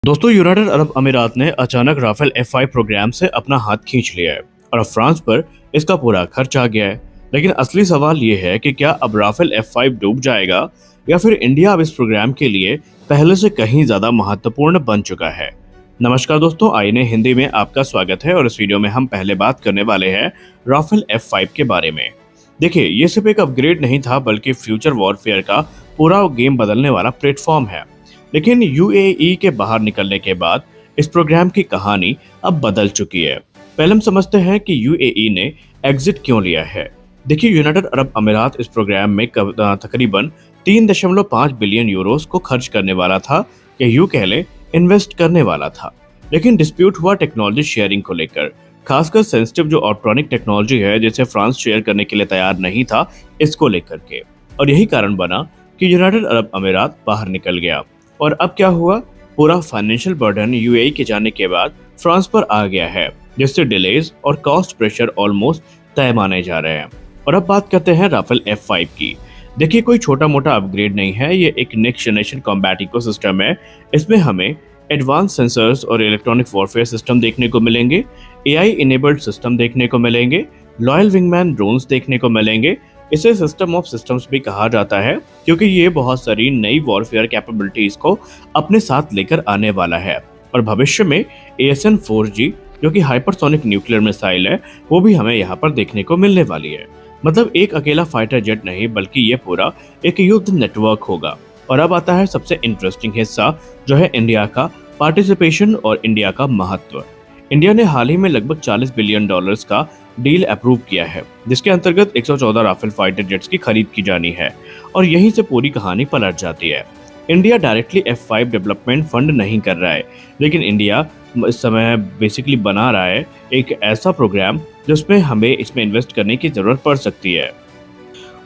दोस्तों, United Arab अमीरात ने अचानक राफेल F5 प्रोग्राम से अपना हाथ खींच लिया है और अब फ्रांस पर इसका पूरा खर्च आ गया है। लेकिन असली सवाल ये है कि क्या अब राफेल F5 डूब जाएगा या फिर इंडिया अब इस प्रोग्राम के लिए पहले से कहीं ज्यादा महत्वपूर्ण बन चुका है। नमस्कार दोस्तों, आईने हिंदी में आपका स्वागत है और इस वीडियो में हम पहले बात करने वाले हैं राफेल F5 के बारे में। देखिए, ये सिर्फ एक अपग्रेड नहीं था बल्कि फ्यूचर वॉरफेयर का पूरा गेम बदलने वाला प्लेटफॉर्म है। लेकिन यूएई के बाहर निकलने के बाद इस प्रोग्राम की कहानी अब बदल चुकी है। पहले हम समझते हैं कि यूएई ने एग्जिट क्यों लिया है। देखिए, यूनाइटेड अरब अमीरात इस प्रोग्राम में तकरीबन 3.5 बिलियन यूरोस को खर्च करने वाला था, या यूं कह लें इन्वेस्ट करने वाला था। लेकिन डिस्प्यूट हुआ टेक्नोलॉजी शेयरिंग को लेकर, खासकर सेंसिटिव जो इलेक्ट्रॉनिक टेक्नोलॉजी है जिसे फ्रांस शेयर करने के लिए तैयार नहीं था, इसको लेकर के। और यही कारण बना कि यूनाइटेड अरब अमीरात बाहर निकल गया। और अब क्या हुआ, पूरा फाइनेंशियल बर्डन यूएई के जाने के बाद फ्रांस पर आ गया है, जिससे डिलेज और कॉस्ट प्रेशर ऑलमोस्ट तय माने जा रहे हैं। और अब बात करते हैं राफेल F5 की। देखिए, कोई छोटा मोटा अपग्रेड नहीं है, ये एक नेक्स्ट जनरेशन कॉम्बैट इकोसिस्टम है। इसमें हमें एडवांस सेंसर्स और इलेक्ट्रॉनिक वॉरफेयर सिस्टम देखने को मिलेंगे, एआई इनेबल्ड सिस्टम देखने को मिलेंगे, लॉयल विंगमैन ड्रोन्स देखने को मिलेंगे। इसे सिस्टम ऑफ सिस्टम्स भी कहा जाता है क्योंकि ये बहुत सारी नई वॉरफेयर कैपेबिलिटीज को अपने साथ लेकर आने वाला है। और भविष्य में ASN-4G जो कि हाइपरसोनिक न्यूक्लियर मिसाइल है, वो भी हमें यहाँ पर देखने को मिलने वाली है। मतलब एक अकेला फाइटर जेट नहीं बल्कि ये पूरा एक युद्ध नेटवर्क होगा। और अब आता है सबसे इंटरेस्टिंग हिस्सा, जो है इंडिया का पार्टिसिपेशन और इंडिया का महत्व। इंडिया ने हाल ही में लगभग $40 बिलियन का डील अप्रूव किया है, जिसके अंतर्गत 114 राफेल फाइटर जेट्स की खरीद की जानी है। और यहीं से पूरी कहानी पलट जाती है। India directly F5 development fund नहीं कर रहा है, लेकिन इंडिया इस समय बेसिकली बना रहा है एक ऐसा प्रोग्राम जिसमें हमें इसमें इन्वेस्ट करने की जरूरत पड़ सकती है।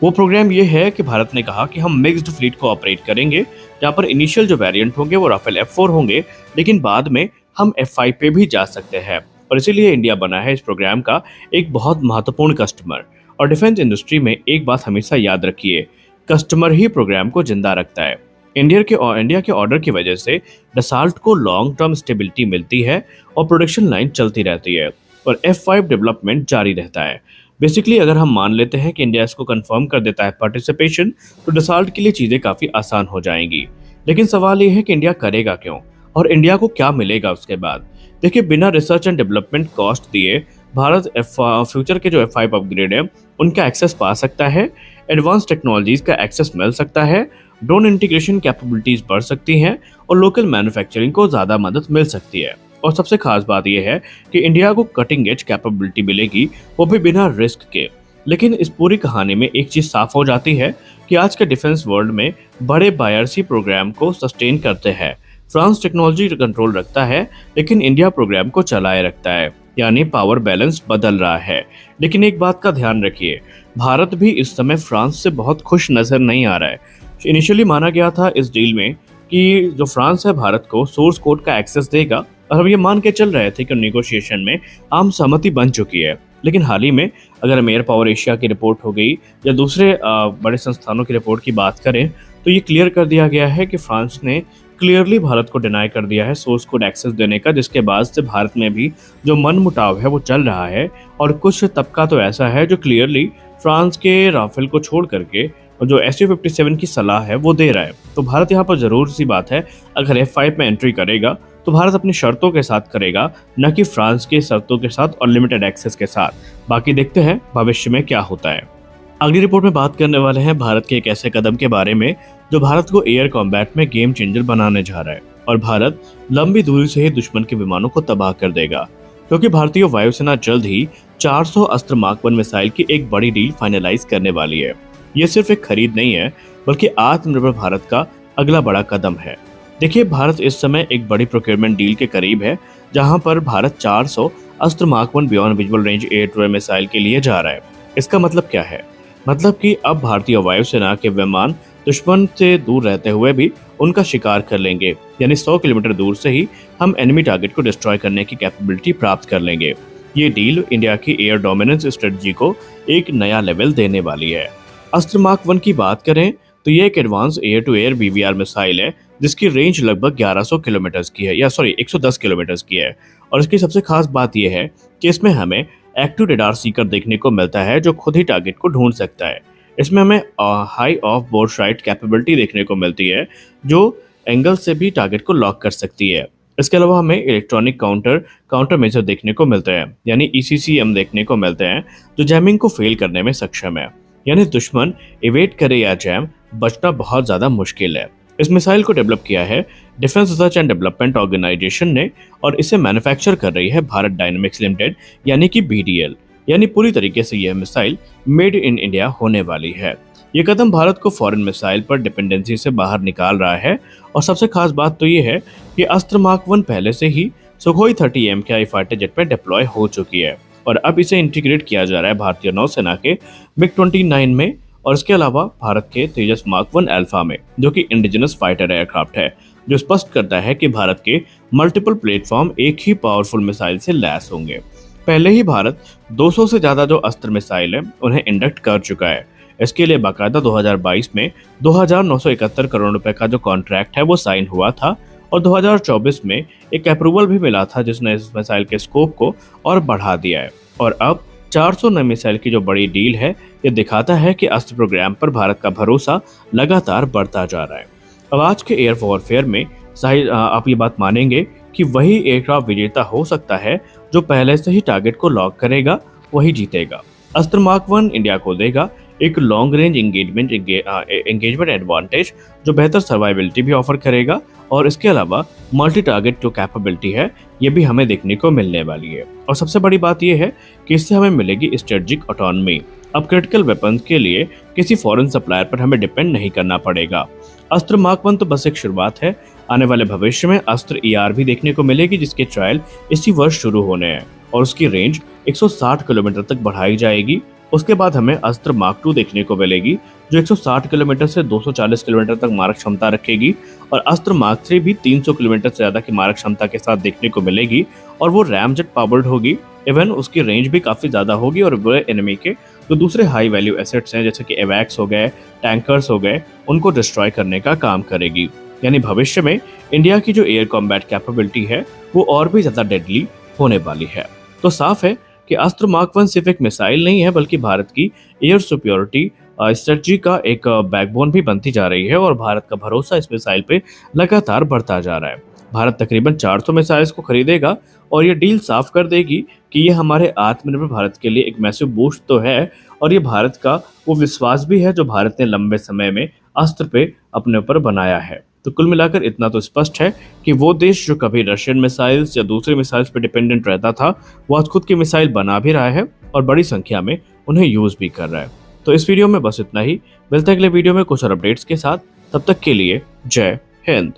वो प्रोग्राम ये है कि भारत ने कहा कि हम मिक्स्ड फ्लीट को ऑपरेट करेंगे, जहाँ पर इनिशियल जो वेरिएंट होंगे वो राफेल F4 होंगे, लेकिन बाद में हम F5 पे भी जा सकते हैं। और इसीलिए इंडिया बना है इस प्रोग्राम का एक बहुत महत्वपूर्ण कस्टमर। और डिफेंस इंडस्ट्री में एक बात हमेशा याद रखिए, कस्टमर ही प्रोग्राम को जिंदा रखता है। इंडिया के ऑर्डर की वजह से डसाल्ट को लॉन्ग टर्म स्टेबिलिटी मिलती है और प्रोडक्शन लाइन चलती रहती है और F5 डेवलपमेंट जारी रहता है। बेसिकली अगर हम मान लेते हैं कि इंडिया इसको कंफर्म कर देता है पार्टिसिपेशन, तो डसाल्ट के लिए चीज़ें काफ़ी आसान हो जाएंगी। लेकिन सवाल ये है कि इंडिया करेगा क्यों और इंडिया को क्या मिलेगा उसके बाद। देखिए, बिना रिसर्च एंड डेवलपमेंट कॉस्ट दिए भारत फ्यूचर के जो F5 अपग्रेड है उनका एक्सेस पा सकता है, एडवांस टेक्नोलॉजीज का एक्सेस मिल सकता है, ड्रोन इंटीग्रेशन कैपेबिलिटीज बढ़ सकती हैं और लोकल मैन्युफैक्चरिंग को ज़्यादा मदद मिल सकती है। और सबसे खास बात यह है कि इंडिया को कटिंग एज कैपेबिलिटी मिलेगी, वो भी बिना रिस्क के। लेकिन इस पूरी कहानी में एक चीज़ साफ हो जाती है कि आज के डिफेंस वर्ल्ड में बड़े बायर्स ही प्रोग्राम को सस्टेन करते हैं। फ्रांस टेक्नोलॉजी कंट्रोल रखता है, लेकिन इंडिया प्रोग्राम को चलाए रखता है, यानी पावर बैलेंस बदल रहा है। लेकिन एक बात का ध्यान रखिए, भारत भी इस समय फ्रांस से बहुत खुश नजर नहीं आ रहा है। इनिशियली माना गया था इस डील में कि जो फ्रांस है भारत को सोर्स कोड का एक्सेस देगा, और हम ये मान के चल रहे थे कि नेगोशिएशन में आम सहमति बन चुकी है। लेकिन हाल ही में अगर हम एयर पावर एशिया की रिपोर्ट हो गई या दूसरे बड़े संस्थानों की रिपोर्ट की बात करें, तो ये क्लियर कर दिया गया है कि फ्रांस ने क्लियरली भारत को डिनाई कर दिया है सोर्स कोड एक्सेस देने का, जिसके बाद से भारत में भी जो मन मुटाव है वो चल रहा है। और कुछ तबका तो ऐसा है जो क्लियरली फ्रांस के राफेल को छोड़ करके जो Su-57 की सलाह है वो दे रहा है। तो भारत यहाँ पर जरूर सी बात है, अगर F5 में एंट्री करेगा तो भारत अपनी शर्तों के साथ करेगा, न कि फ्रांस के शर्तों के साथ और लिमिटेड एक्सेस के साथ। बाकी देखते हैं भविष्य में क्या होता है। अगली रिपोर्ट में बात करने वाले हैं भारत के एक ऐसे कदम के बारे में जो भारत को एयर कॉम्बैट में गेम चेंजर बनाने जा रहा है। और भारत लंबी दूरी से ही दुश्मन के विमानों को तबाह कर देगा, क्योंकि भारतीय वायुसेना जल्द ही 400 अस्त्र मार्क 1 मिसाइल की एक बड़ी डील फाइनलाइज करने वाली है। ये सिर्फ एक खरीद नहीं है बल्कि आत्मनिर्भर भारत का अगला बड़ा कदम है। देखिए, भारत इस समय एक बड़ी प्रोक्योरमेंट डील के करीब है, जहां पर Bharat 400 Astra mark 1 beyond visual range air to air missile के लिए जा रहा है। इसका मतलब क्या है? मतलब कि अब भारतीय वायुसेना के विमान दुश्मन से दूर रहते हुए भी उनका शिकार कर लेंगे, यानी 100 किलोमीटर दूर से ही हम एनिमी टारगेट को डिस्ट्रॉय करने की कैपेबिलिटी प्राप्त कर लेंगे। ये डील इंडिया की एयर डोमिनेंस स्ट्रेटजी को एक नया लेवल देने वाली है। अस्त्र मार्क 1 की बात करें तो ये एक advance air to air BVR missile है जिसकी रेंज लगभग 1100 किलोमीटर की है, या सॉरी 110 किलोमीटर की है। और इसकी सबसे खास बात यह है कि इसमें हमें एक्टिव रेडार सीकर देखने को मिलता है जो खुद ही टारगेट को ढूंढ सकता है। इसमें हमें high of board right capability देखने को मिलती है जो एंगल से भी टारगेट को लॉक कर सकती है। इसके अलावा हमें इलेक्ट्रॉनिक काउंटर मेजर देखने को मिलते हैं, यानी ECCM देखने को मिलते हैं, जो जैमिंग को फेल करने में सक्षम है। यानी दुश्मन इवेट करे या जैम, बचना बहुत ज़्यादा मुश्किल है। इस मिसाइल को डेवलप किया है defence research and development organisation ने, और इसे मैन्युफैक्चर कर रही है भारत डायनेमिक्स लिमिटेड यानी कि BDL। यानी पूरी तरीके से यह मिसाइल मेड इन इंडिया होने वाली है। ये कदम भारत को फॉरेन मिसाइल पर डिपेंडेंसी से बाहर निकाल रहा है। और सबसे खास बात तो ये है कि अस्त्र मार्क 1 पहले से ही सुखोई 30 MKI फाइटर जेट में डिप्लॉय हो चुकी है, और अब इसे इंटीग्रेट किया जा रहा है भारतीय नौसेना के MiG-29 में, और इसके अलावा भारत के तेजस मार्क 1 अल्फा में, जो कि इंडिजिनस फाइटर एयरक्राफ्ट है, जो स्पष्ट करता है कि भारत के मल्टीपल प्लेटफॉर्म एक ही पावरफुल मिसाइल से लैस होंगे। पहले ही भारत 200 से ज्यादा जो अस्त्र मिसाइल है उन्हें इंडक्ट कर चुका है। इसके लिए बाकायदा 2022 में 2,971 करोड़ रुपए का जो कॉन्ट्रैक्ट है वो साइन हुआ था, और 2024 में एक अप्रूवल भी मिला था जिसने इस मिसाइल के स्कोप को और बढ़ा दिया है। और अब 400 नए मिसाइल की जो बड़ी डील है, ये दिखाता है कि अस्त्र प्रोग्राम पर भारत का भरोसा लगातार बढ़ता जा रहा है। अब आज के एयर वॉरफेयर में आप ये बात मानेंगे कि वही एयरक्राफ्ट विजेता हो सकता है जो पहले से ही टारगेट को लॉक करेगा, वही जीतेगा। अस्त्र मार्क 1 इंडिया को देगा एक लॉन्ग रेंज एंगेजमेंट एडवांटेज जो बेहतर सर्वाइबिलिटी भी ऑफर करेगा, और इसके अलावा मल्टी टारगेट जो कैपेबिलिटी है ये भी हमें देखने को मिलने वाली है। और सबसे बड़ी बात यह है कि इससे हमें मिलेगी स्ट्रेटेजिक ऑटोनॉमी। अब क्रिटिकल वेपन्स के लिए किसी फॉरेन सप्लायर पर हमें डिपेंड नहीं करना पड़ेगा। अस्त्र मार्क 1 तो बस एक शुरुआत है, आने वाले भविष्य में अस्त्र ER भी देखने को मिलेगी जिसके ट्रायल इसी वर्ष शुरू होने हैं, और उसकी रेंज 160 किलोमीटर तक बढ़ाई जाएगी। उसके बाद हमें अस्त्र मार्क 2 देखने को मिलेगी जो 160 किलोमीटर से 240 किलोमीटर तक मारक क्षमता रखेगी, और अस्त्र मार्क 3 भी 300 किलोमीटर से ज्यादा की मारक क्षमता के साथ देखने को मिलेगी, और वो रैमजेट पावर्ड होगी। इवन उसकी रेंज भी काफी ज्यादा होगी, और वो एनिमी के जो दूसरे हाई वैल्यू एसेट्स हैं जैसे कि एवैक्स हो गए, टैंकर्स हो गए, उनको डिस्ट्रॉय करने का काम करेगी। यानी भविष्य में इंडिया की जो एयर कॉम्बैट कैपेबिलिटी है वो और भी ज्यादा डेडली होने वाली है। तो साफ है कि अस्त्र मार्क 1 सिर्फ एक मिसाइल नहीं है, बल्कि भारत की एयर सिक्योरिटी स्ट्रेटजी का एक बैकबोन भी बनती जा रही है, और भारत का भरोसा इस मिसाइल पे लगातार बढ़ता जा रहा है। भारत तकरीबन 400 मिसाइल्स को खरीदेगा, और ये डील साफ कर देगी कि ये हमारे आत्मनिर्भर भारत के लिए एक मैसिव बूस्ट तो है, और ये भारत का वो विश्वास भी है जो भारत ने लंबे समय में अस्त्र पे अपने ऊपर बनाया है। तो कुल मिलाकर इतना तो स्पष्ट है कि वो देश जो कभी रशियन मिसाइल्स या दूसरे मिसाइल्स पर डिपेंडेंट रहता था, वो आज खुद की मिसाइल बना भी रहा है और बड़ी संख्या में उन्हें यूज भी कर रहा है। तो इस वीडियो में बस इतना ही। मिलते हैं अगले वीडियो में कुछ और अपडेट्स के साथ। तब तक के लिए जय हिंद।